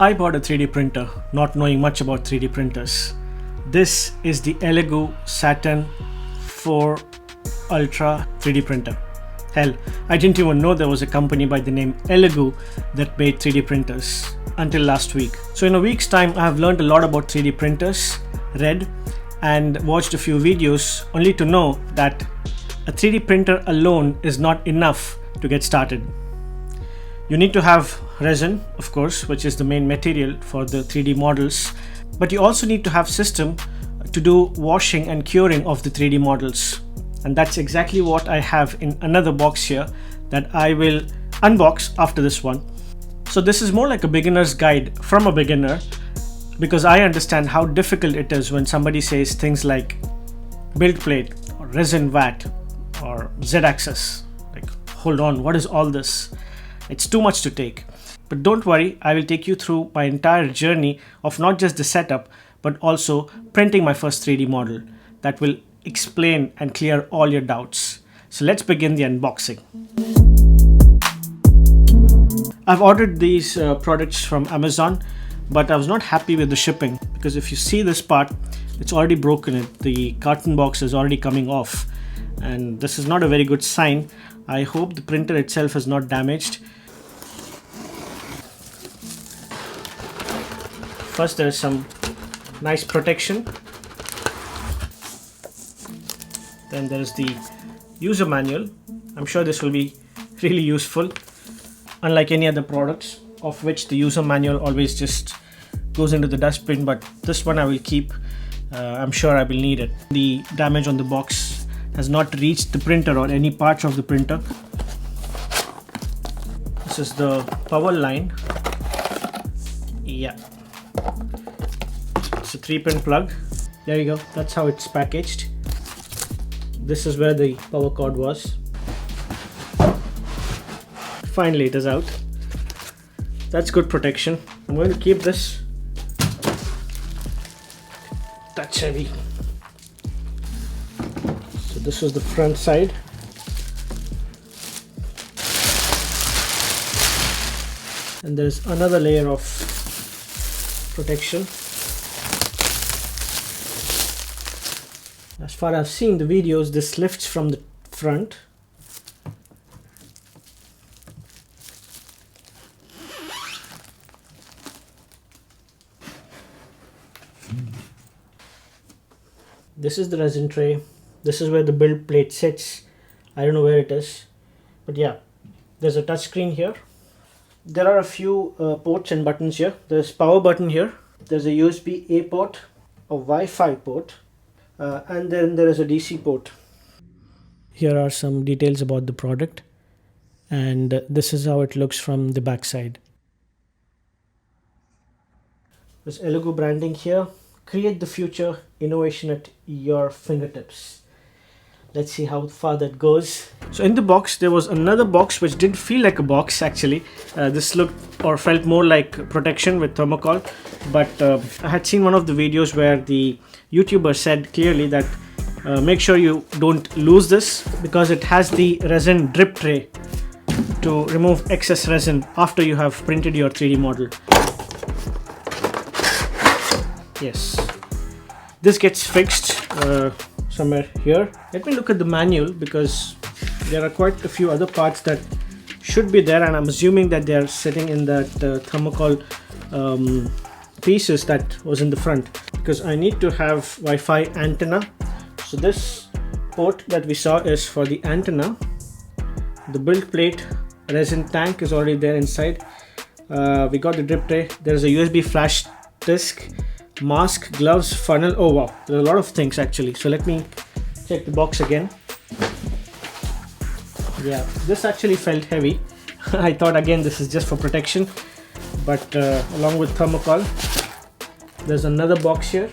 I bought a 3D printer not knowing much about 3D printers. This is the Elegoo Saturn 4 Ultra 3D printer. Hell, I didn't even know there was a company by the name Elegoo that made 3D printers until last week. So in a week's time, I have learned a lot about 3D printers, read and watched a few videos only to know that a 3D printer alone is not enough to get started. You need to have resin, of course, which is the main material for the 3D models, but you also need to have system to do washing and curing of the 3D models. And that's exactly what I have in another box here that I will unbox after this one. So this is more like a beginner's guide from a beginner, because I understand how difficult it is when somebody says things like build plate or resin vat or Z-axis. Like, hold on, what is all this? It's too much to take. But don't worry, I will take you through my entire journey of not just the setup, but also printing my first 3D model that will explain and clear all your doubts. So let's begin the unboxing. I've ordered these products from Amazon, but I was not happy with the shipping, because if you see this part, it's already broken. The carton box is already coming off, and this is not a very good sign. I hope the printer itself is not damaged. First, there is some nice protection. Then there is the user manual. I'm sure this will be really useful, unlike any other products of which the user manual always just goes into the dustbin, but this one I will keep. I'm sure I will need it. The damage on the box has not reached the printer or any parts of the printer. This is the power line. Yeah, it's a 3-pin plug. There you go, that's how it's packaged. This is where the power cord was. Finally it is out. That's good protection. I'm going to keep this. That's heavy. So this was the front side. And there's another layer of protection. As far as I've seen the videos, this lifts from the front. This is the resin tray. This is where the build plate sits. I don't know where it is, but yeah, there's a touchscreen here. There are a few ports and buttons here. There's power button here. There's a USB-A port, a Wi-Fi port, and then there is a DC port. Here are some details about the product, and this is how it looks from the back side. There's Elegoo branding here. Create the future, innovation at your fingertips. Let's see how far that goes. So in the box, there was another box which didn't feel like a box actually. This looked or felt more like protection with thermocol. But I had seen one of the videos where the YouTuber said clearly that make sure you don't lose this, because it has the resin drip tray to remove excess resin after you have printed your 3D model. Yes, this gets fixed somewhere here. Let me look at the manual, because there are quite a few other parts that should be there, and I'm assuming that they are sitting in that thermocol pieces that was in the front, because I need to have Wi-Fi antenna. So this port that we saw is for the antenna. The build plate resin tank is already there inside. We got the drip tray. There's a USB flash disk, mask, gloves, funnel. Oh wow, there are a lot of things actually. So let me check the box again. Yeah, this actually felt heavy. I thought again this is just for protection, but along with thermocol, there's another box here.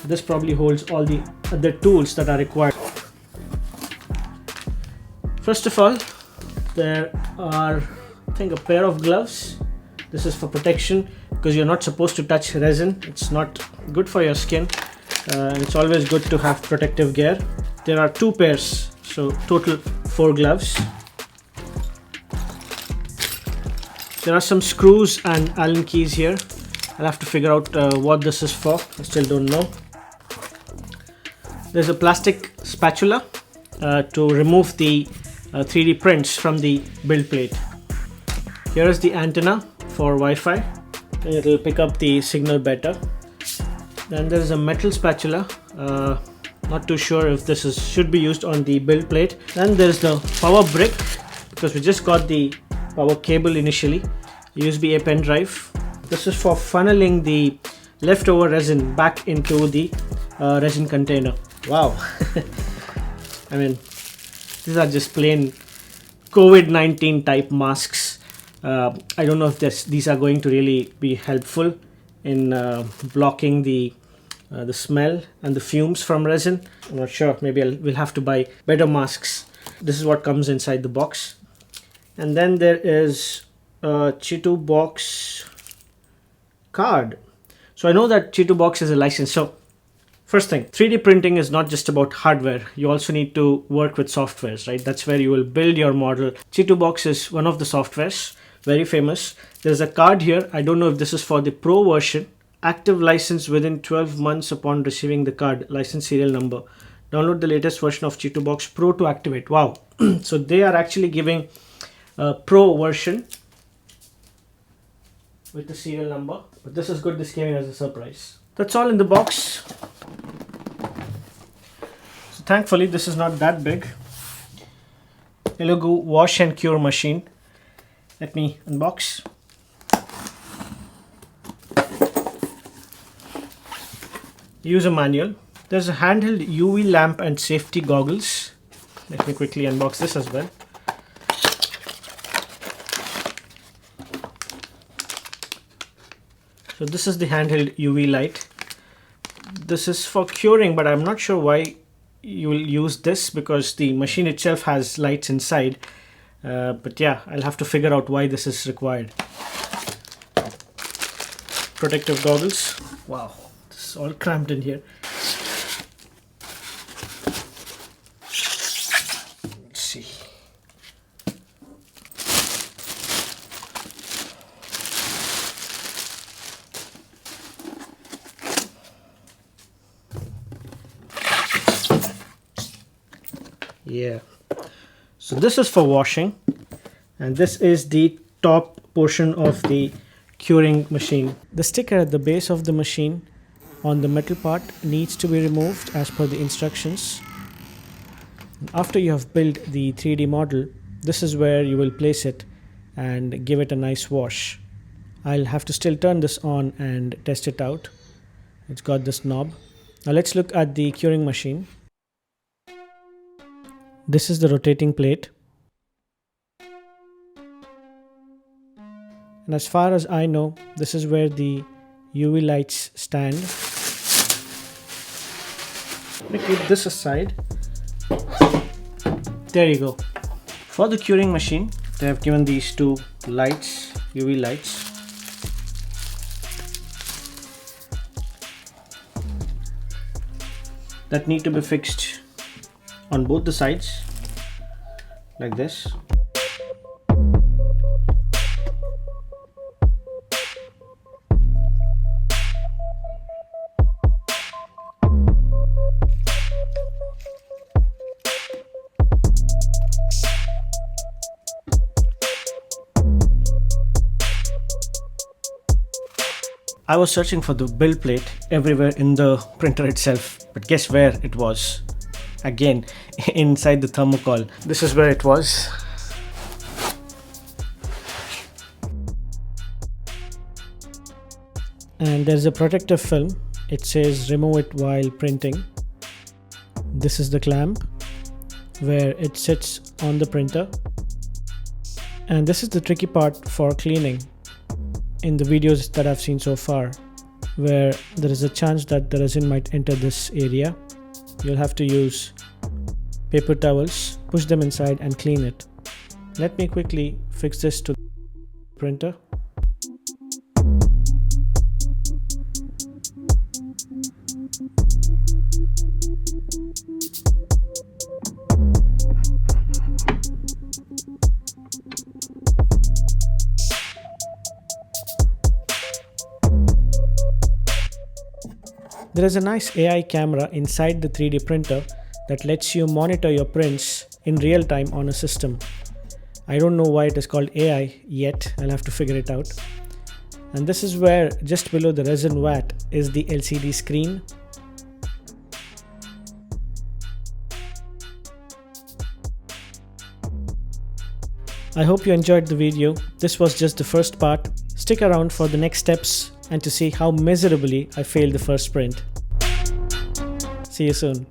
This probably holds all the other tools that are required. First of all, there are, I think, a pair of gloves. This is for protection, because you're not supposed to touch resin. It's not good for your skin, and it's always good to have protective gear. There are 2 pairs, so total 4 gloves. There are some screws and Allen keys here. I'll have to figure out what this is for. I still don't know. There's a plastic spatula to remove the 3D prints from the build plate. Here is the antenna for Wi-Fi, and it will pick up the signal better. Then there is a metal spatula. Not too sure if this should be used on the build plate. Then there is the power brick, because we just got the power cable initially. USB A pen drive. This is for funneling the leftover resin back into the resin container. Wow. I mean, these are just plain COVID-19 type masks. I don't know if these are going to really be helpful in blocking the smell and the fumes from resin. I'm not sure. Maybe we'll have to buy better masks. This is what comes inside the box. And then there is a ChituBox card. So I know that ChituBox is a license. So first thing, 3D printing is not just about hardware. You also need to work with softwares, right? That's where you will build your model. ChituBox is one of the softwares, very famous. There's a card here. I don't know if this is for the pro version. Active license within 12 months upon receiving the card. License serial number. Download the latest version of ChituBox Pro to activate. Wow. So they are actually giving a pro version with the serial number. But this is good. This came in as a surprise. That's all in the box. So thankfully this is not that big. Elegoo wash and cure machine. Let me unbox. User manual. There's a handheld UV lamp and safety goggles. Let me quickly unbox this as well. So this is the handheld UV light. This is for curing, but I'm not sure why you will use this, because the machine itself has lights inside. But yeah, I'll have to figure out why this is required. Protective goggles. Wow, this is all cramped in here. Let's see. Yeah, so this is for washing, and this is the top portion of the curing machine. The sticker at the base of the machine on the metal part needs to be removed as per the instructions. After you have built the 3D model, this is where you will place it and give it a nice wash. I'll have to still turn this on and test it out. It's got this knob. Now let's look at the curing machine. This is the rotating plate. And as far as I know, this is where the UV lights stand. Let me keep this aside. There you go. For the curing machine, they have given these two lights, UV lights. That need to be fixed on both the sides, like this. I was searching for the build plate everywhere in the printer itself, but guess where it was? Again, inside the thermocol. This is where it was. And there's a protective film. It says remove it while printing. This is the clamp where it sits on the printer. And this is the tricky part for cleaning in the videos that I've seen so far, where there is a chance that the resin might enter this area. You'll have to use paper towels, push them inside and clean it. Let me quickly fix this to the printer. There is a nice AI camera inside the 3D printer that lets you monitor your prints in real time on a system. I don't know why it is called AI yet, I'll have to figure it out. And this is where just below the resin vat is the LCD screen. I hope you enjoyed the video. This was just the first part. Stick around for the next steps and to see how miserably I failed the first print. See you soon.